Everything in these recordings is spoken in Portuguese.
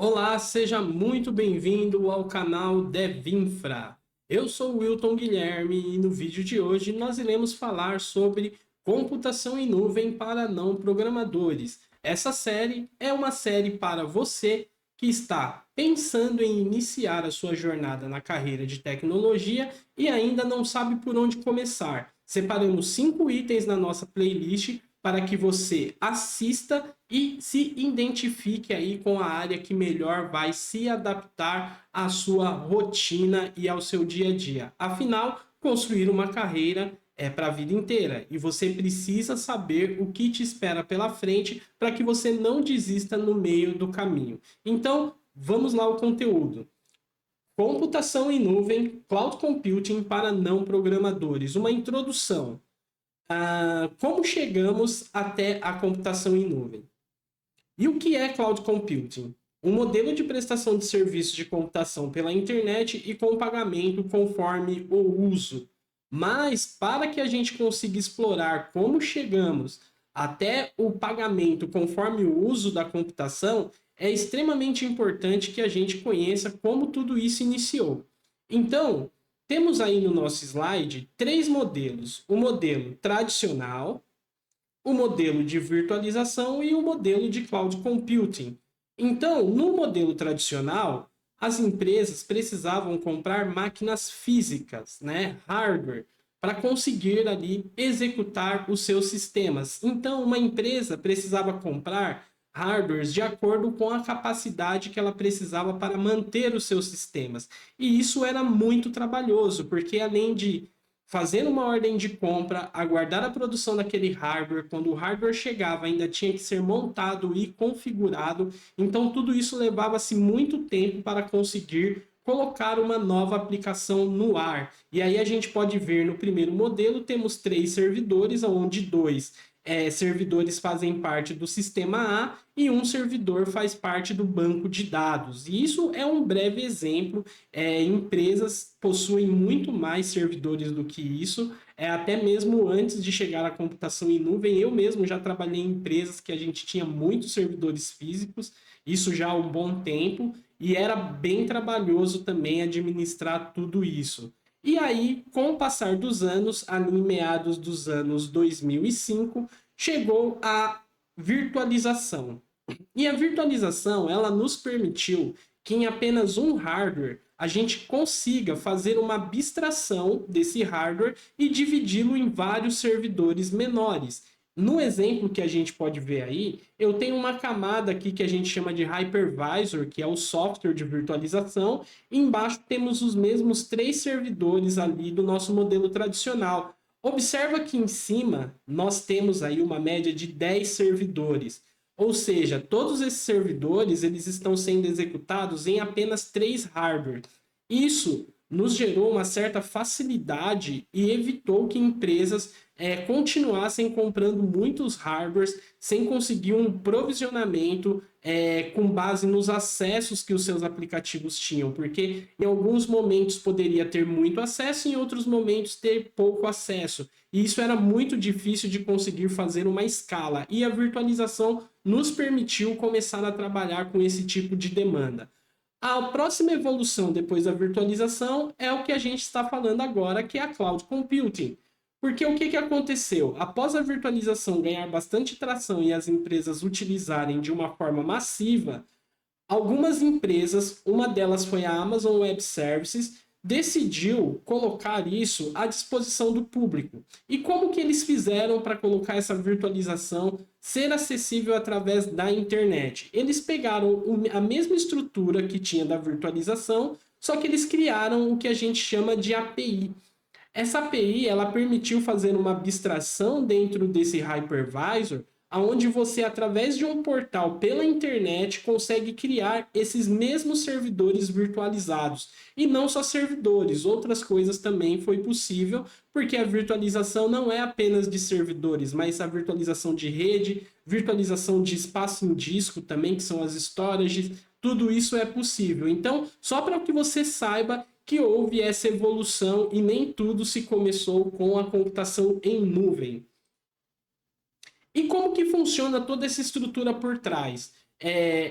Olá, seja muito bem-vindo ao canal Devinfra. Eu sou o Wilton Guilherme e no vídeo de hoje nós iremos falar sobre computação em nuvem para não programadores. Essa série é uma série para você que está pensando em iniciar a sua jornada na carreira de tecnologia e ainda não sabe por onde começar. Separamos 5 itens na nossa playlist para que você assista e se identifique aí com a área que melhor vai se adaptar à sua rotina e ao seu dia a dia. Afinal, construir uma carreira é para a vida inteira e você precisa saber o que te espera pela frente para que você não desista no meio do caminho. Então, vamos lá ao conteúdo. Computação em nuvem, cloud computing para não programadores. Uma introdução. Como chegamos até a computação em nuvem? E o que é cloud computing? Um modelo de prestação de serviços de computação pela internet e com pagamento conforme o uso. Mas para que a gente consiga explorar como chegamos até o pagamento conforme o uso da computação, é extremamente importante que a gente conheça como tudo isso iniciou. Então, temos aí no nosso slide 3 modelos: o modelo tradicional, o modelo de virtualização e o modelo de cloud computing. Então, no modelo tradicional, as empresas precisavam comprar máquinas físicas, né, hardware, para conseguir ali executar os seus sistemas. Então, uma empresa precisava comprar hardwares de acordo com a capacidade que ela precisava para manter os seus sistemas. E isso era muito trabalhoso, porque além de fazer uma ordem de compra, aguardar a produção daquele hardware, quando o hardware chegava, ainda tinha que ser montado e configurado. Então, tudo isso levava-se muito tempo para conseguir colocar uma nova aplicação no ar. E aí a gente pode ver no primeiro modelo, temos 3 servidores, onde dois servidores fazem parte do sistema A e um servidor faz parte do banco de dados. E isso é um breve exemplo. Empresas possuem muito mais servidores do que isso. Até mesmo antes de chegar à computação em nuvem, eu mesmo já trabalhei em empresas que a gente tinha muitos servidores físicos, isso já há um bom tempo, e era bem trabalhoso também administrar tudo isso. E aí, com o passar dos anos, ali em meados dos anos 2005, chegou a virtualização. E a virtualização, ela nos permitiu que em apenas um hardware a gente consiga fazer uma abstração desse hardware e dividi-lo em vários servidores menores. No exemplo que a gente pode ver aí, eu tenho uma camada aqui que a gente chama de hypervisor, que é o software de virtualização, e embaixo temos os mesmos 3 servidores ali do nosso modelo tradicional. Observa que em cima nós temos aí uma média de 10 servidores. Ou seja, todos esses servidores eles estão sendo executados em apenas 3 hardware. Isso nos gerou uma certa facilidade e evitou que empresas continuassem comprando muitos hardwares sem conseguir um provisionamento com base nos acessos que os seus aplicativos tinham, porque em alguns momentos poderia ter muito acesso, em outros momentos ter pouco acesso. E isso era muito difícil de conseguir fazer uma escala. E a virtualização nos permitiu começar a trabalhar com esse tipo de demanda. A próxima evolução depois da virtualização é o que a gente está falando agora, que é a cloud computing. Porque o que aconteceu? Após a virtualização ganhar bastante tração e as empresas utilizarem de uma forma massiva, algumas empresas, uma delas foi a Amazon Web Services, decidiu colocar isso à disposição do público. E como que eles fizeram para colocar essa virtualização ser acessível através da internet? Eles pegaram a mesma estrutura que tinha da virtualização, só que eles criaram o que a gente chama de API. Essa API ela permitiu fazer uma abstração dentro desse hypervisor, aonde você, através de um portal pela internet, consegue criar esses mesmos servidores virtualizados. E não só servidores, outras coisas também foi possível, porque a virtualização não é apenas de servidores, mas a virtualização de rede, virtualização de espaço em disco também, que são as storages, tudo isso é possível. Então, só para que você saiba que houve essa evolução e nem tudo se começou com a computação em nuvem. E como que funciona toda essa estrutura por trás?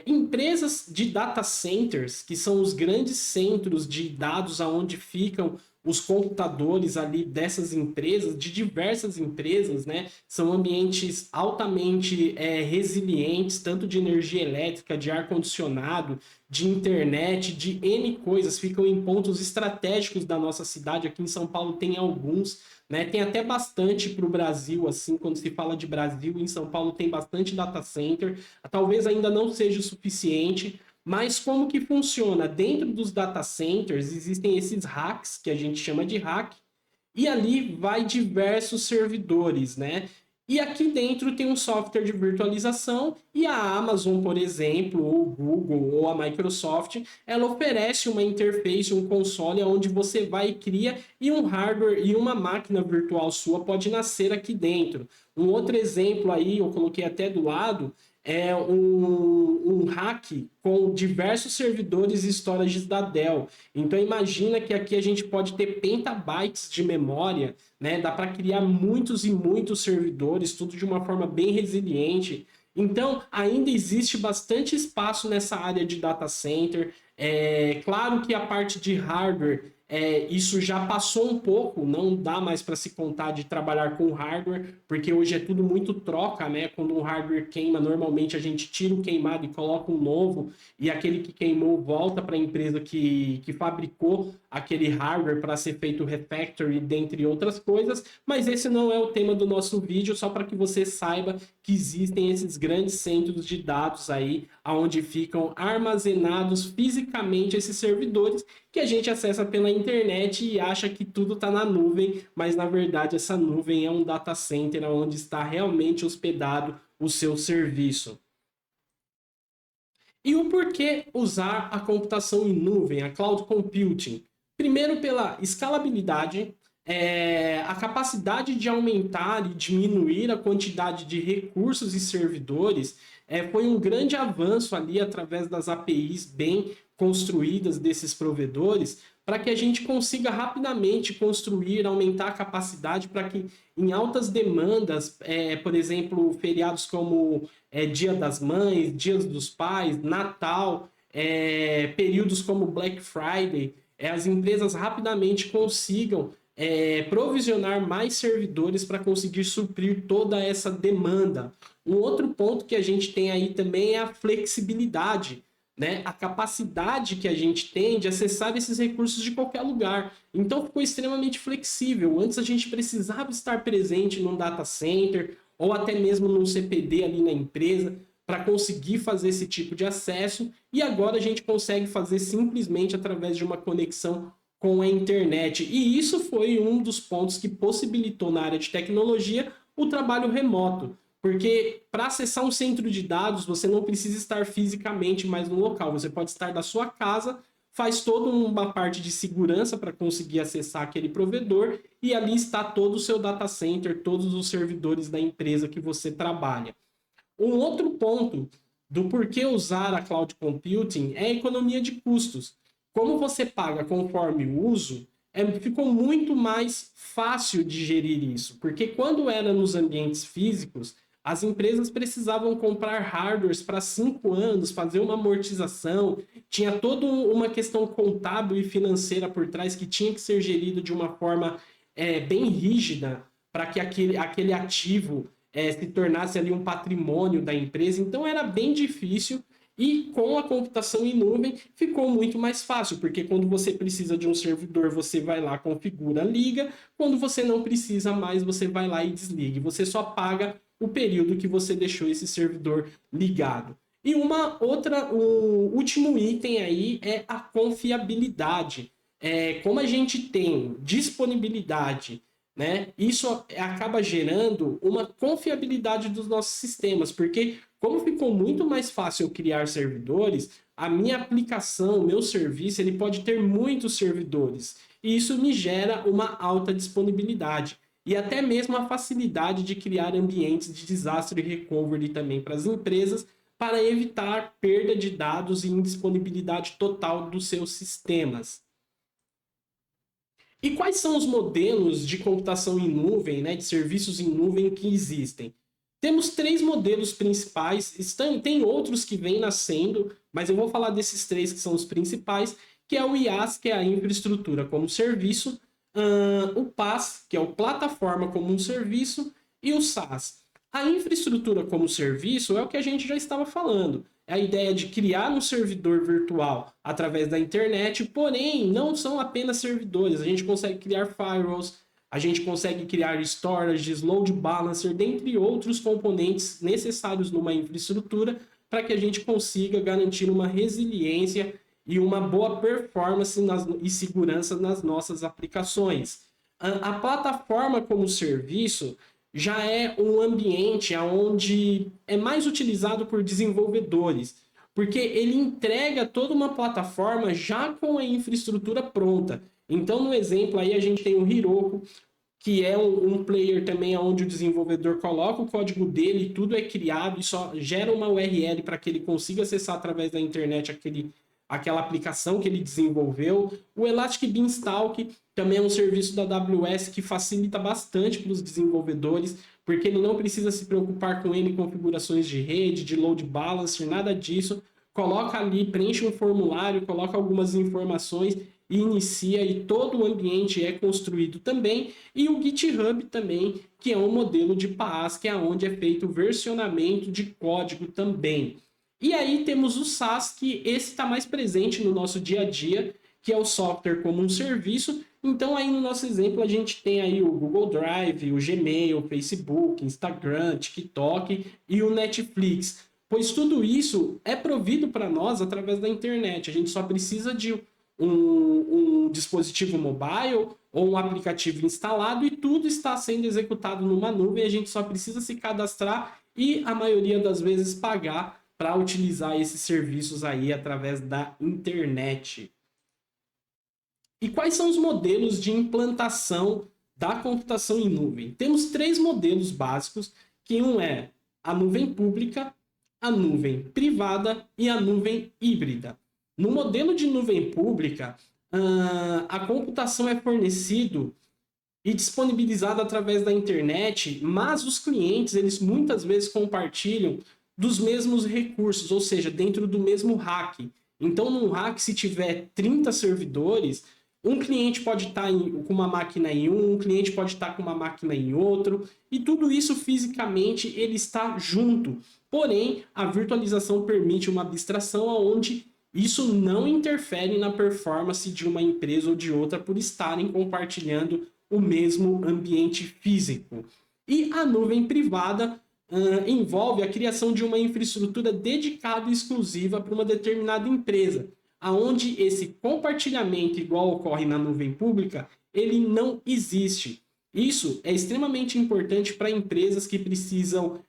empresas de data centers, que são os grandes centros de dados aonde ficam os computadores ali dessas empresas, de diversas empresas, né? São ambientes altamente resilientes, tanto de energia elétrica, de ar-condicionado, de internet, de N coisas, ficam em pontos estratégicos da nossa cidade. Aqui em São Paulo tem alguns, né? Tem até bastante para o Brasil, assim, quando se fala de Brasil, em São Paulo tem bastante data center. Talvez ainda não seja o suficiente, mas como que funciona? Dentro dos data centers existem esses racks, que a gente chama de rack, e ali vai diversos servidores, né? E aqui dentro tem um software de virtualização e a Amazon, por exemplo, ou o Google ou a Microsoft, ela oferece uma interface, um console onde você vai e cria e um hardware e uma máquina virtual sua pode nascer aqui dentro. Um outro exemplo aí, eu coloquei até do lado, é um hack com diversos servidores e storages da Dell. Então imagina que aqui a gente pode ter petabytes de memória, né? Dá para criar muitos e muitos servidores, tudo de uma forma bem resiliente. Então ainda existe bastante espaço nessa área de data center. Claro que a parte de hardware isso já passou um pouco, não dá mais para se contar de trabalhar com hardware, porque hoje é tudo muito troca, né? Quando um hardware queima, normalmente a gente tira o queimado e coloca um novo, e aquele que queimou volta para a empresa que fabricou aquele hardware para ser feito refactory, dentre outras coisas, mas esse não é o tema do nosso vídeo, só para que você saiba que existem esses grandes centros de dados aí, onde ficam armazenados fisicamente esses servidores, que a gente acessa pela internet e acha que tudo está na nuvem, mas na verdade essa nuvem é um data center onde está realmente hospedado o seu serviço. E o porquê usar a computação em nuvem, a cloud computing? Primeiro, pela escalabilidade, a capacidade de aumentar e diminuir a quantidade de recursos e servidores foi um grande avanço ali através das APIs bem construídas desses provedores, para que a gente consiga rapidamente construir, aumentar a capacidade para que em altas demandas, por exemplo, feriados como Dia das Mães, Dias dos Pais, Natal, períodos como Black Friday, as empresas rapidamente consigam provisionar mais servidores para conseguir suprir toda essa demanda. Um outro ponto que a gente tem aí também é a flexibilidade, né? A capacidade que a gente tem de acessar esses recursos de qualquer lugar. Então ficou extremamente flexível. Antes a gente precisava estar presente num data center ou até mesmo num CPD ali na empresa para conseguir fazer esse tipo de acesso, e agora a gente consegue fazer simplesmente através de uma conexão com a internet. E isso foi um dos pontos que possibilitou na área de tecnologia o trabalho remoto. Porque para acessar um centro de dados, você não precisa estar fisicamente mais no local. Você pode estar da sua casa, faz toda uma parte de segurança para conseguir acessar aquele provedor, e ali está todo o seu data center, todos os servidores da empresa que você trabalha. Um outro ponto do porquê usar a cloud computing é a economia de custos. Como você paga conforme o uso, ficou muito mais fácil de gerir isso, porque quando era nos ambientes físicos, as empresas precisavam comprar hardwares para 5 anos, fazer uma amortização, tinha toda uma questão contábil e financeira por trás que tinha que ser gerido de uma forma bem rígida para que aquele ativo se tornasse ali um patrimônio da empresa. Então era bem difícil, e com a computação em nuvem ficou muito mais fácil, porque quando você precisa de um servidor, você vai lá, configura, liga. Quando você não precisa mais, você vai lá e desliga. Você só paga o período que você deixou esse servidor ligado. E o último item aí é a confiabilidade. Como a gente tem disponibilidade, né? Isso acaba gerando uma confiabilidade dos nossos sistemas, porque como ficou muito mais fácil eu criar servidores, a minha aplicação, o meu serviço, ele pode ter muitos servidores, e isso me gera uma alta disponibilidade e até mesmo a facilidade de criar ambientes de desastre recovery também para as empresas, para evitar perda de dados e indisponibilidade total dos seus sistemas. E quais são os modelos de computação em nuvem, né, de serviços em nuvem que existem? Temos três modelos principais, tem outros que vêm nascendo, mas eu vou falar desses três que são os principais, que é o IaaS, que é a infraestrutura como serviço, o PaaS, que é o plataforma como um serviço, e o SaaS. A infraestrutura como serviço é o que a gente já estava falando. É a ideia de criar um servidor virtual através da internet, porém, não são apenas servidores. A gente consegue criar firewalls, a gente consegue criar storages, load balancer, dentre outros componentes necessários numa infraestrutura para que a gente consiga garantir uma resiliência e uma boa performance e segurança nas nossas aplicações. A plataforma como serviço já é um ambiente onde é mais utilizado por desenvolvedores, porque ele entrega toda uma plataforma já com a infraestrutura pronta. Então, no exemplo aí, a gente tem o Heroku, que é um player também onde o desenvolvedor coloca o código dele, tudo é criado e só gera uma URL para que ele consiga acessar através da internet aquela aplicação que ele desenvolveu. O Elastic Beanstalk também é um serviço da AWS que facilita bastante para os desenvolvedores, porque ele não precisa se preocupar com N configurações de rede, de load balancer, nada disso. Coloca ali, preenche um formulário, coloca algumas informações e inicia, e todo o ambiente é construído também. E o GitHub também, que é um modelo de PaaS, que é onde é feito o versionamento de código também. E aí temos o SaaS, que esse está mais presente no nosso dia a dia, que é o software como um serviço. Então aí no nosso exemplo a gente tem aí o Google Drive, o Gmail, o Facebook, Instagram, TikTok e o Netflix. Pois tudo isso é provido para nós através da internet. A gente só precisa de um dispositivo mobile ou um aplicativo instalado e tudo está sendo executado numa nuvem. A gente só precisa se cadastrar e a maioria das vezes pagar para utilizar esses serviços aí através da internet. E quais são os modelos de implantação da computação em nuvem? Temos três modelos básicos, que um é a nuvem pública, a nuvem privada e a nuvem híbrida. No modelo de nuvem pública, a computação é fornecido e disponibilizada através da internet, mas os clientes, eles muitas vezes compartilham dos mesmos recursos, ou seja, dentro do mesmo rack. Então, num rack, se tiver 30 servidores, um cliente pode estar com uma máquina em um cliente pode estar com uma máquina em outro, e tudo isso fisicamente ele está junto. Porém, a virtualização permite uma abstração onde isso não interfere na performance de uma empresa ou de outra por estarem compartilhando o mesmo ambiente físico. E a nuvem privada envolve a criação de uma infraestrutura dedicada e exclusiva para uma determinada empresa, aonde esse compartilhamento, igual ocorre na nuvem pública, ele não existe. Isso é extremamente importante para empresas que precisam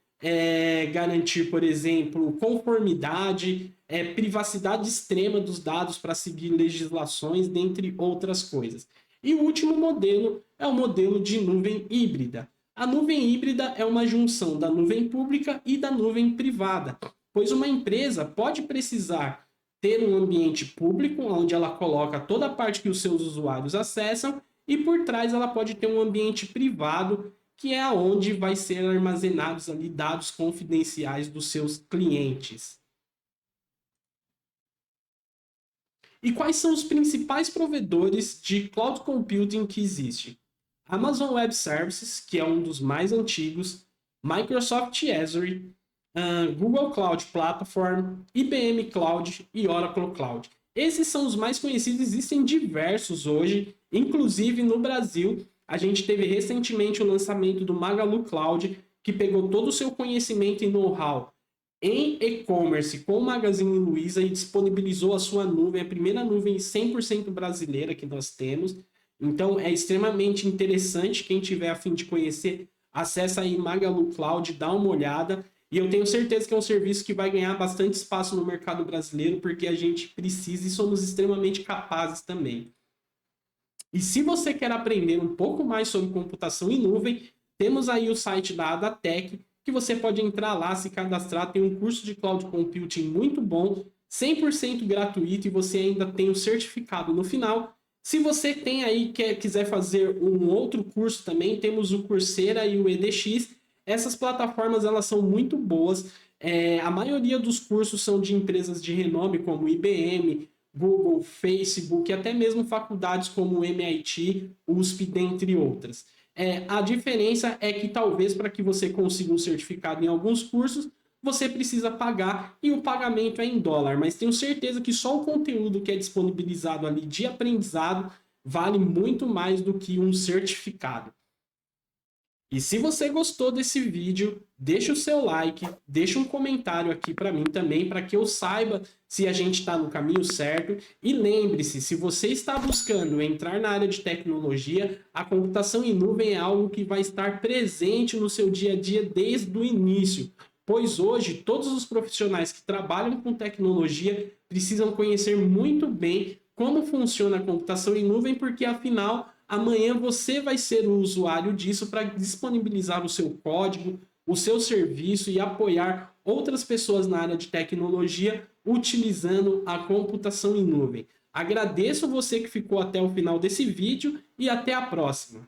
garantir, por exemplo, conformidade, privacidade extrema dos dados para seguir legislações, dentre outras coisas. E o último modelo é o modelo de nuvem híbrida. A nuvem híbrida é uma junção da nuvem pública e da nuvem privada, pois uma empresa pode precisar ter um ambiente público, onde ela coloca toda a parte que os seus usuários acessam, e por trás ela pode ter um ambiente privado, que é onde vai ser armazenados ali dados confidenciais dos seus clientes. E quais são os principais provedores de cloud computing que existe? Amazon Web Services, que é um dos mais antigos, Microsoft Azure, Google Cloud Platform, IBM Cloud e Oracle Cloud. Esses são os mais conhecidos, existem diversos hoje, inclusive no Brasil. A gente teve recentemente o lançamento do Magalu Cloud, que pegou todo o seu conhecimento e know-how em e-commerce com o Magazine Luiza e disponibilizou a sua nuvem, a primeira nuvem 100% brasileira que nós temos. Então é extremamente interessante, quem tiver a fim de conhecer, acessa aí Magalu Cloud, dá uma olhada. E eu tenho certeza que é um serviço que vai ganhar bastante espaço no mercado brasileiro, porque a gente precisa e somos extremamente capazes também. E se você quer aprender um pouco mais sobre computação em nuvem, temos aí o site da Adatec, que você pode entrar lá, se cadastrar, tem um curso de Cloud Computing muito bom, 100% gratuito, e você ainda tem o certificado no final. Se você tem aí, quiser fazer um outro curso também, temos o Coursera e o EDX. Essas plataformas elas são muito boas. A maioria dos cursos são de empresas de renome como IBM, Google, Facebook, até mesmo faculdades como MIT, USP, dentre outras. A diferença é que talvez para que você consiga um certificado em alguns cursos, você precisa pagar e o pagamento é em dólar, mas tenho certeza que só o conteúdo que é disponibilizado ali de aprendizado vale muito mais do que um certificado. E se você gostou desse vídeo, deixa o seu like, deixa um comentário aqui para mim também, para que eu saiba se a gente está no caminho certo. E lembre-se, se você está buscando entrar na área de tecnologia, a computação em nuvem é algo que vai estar presente no seu dia a dia desde o início. Pois hoje, todos os profissionais que trabalham com tecnologia precisam conhecer muito bem como funciona a computação em nuvem, porque afinal amanhã você vai ser o usuário disso para disponibilizar o seu código, o seu serviço e apoiar outras pessoas na área de tecnologia utilizando a computação em nuvem. Agradeço você que ficou até o final desse vídeo e até a próxima.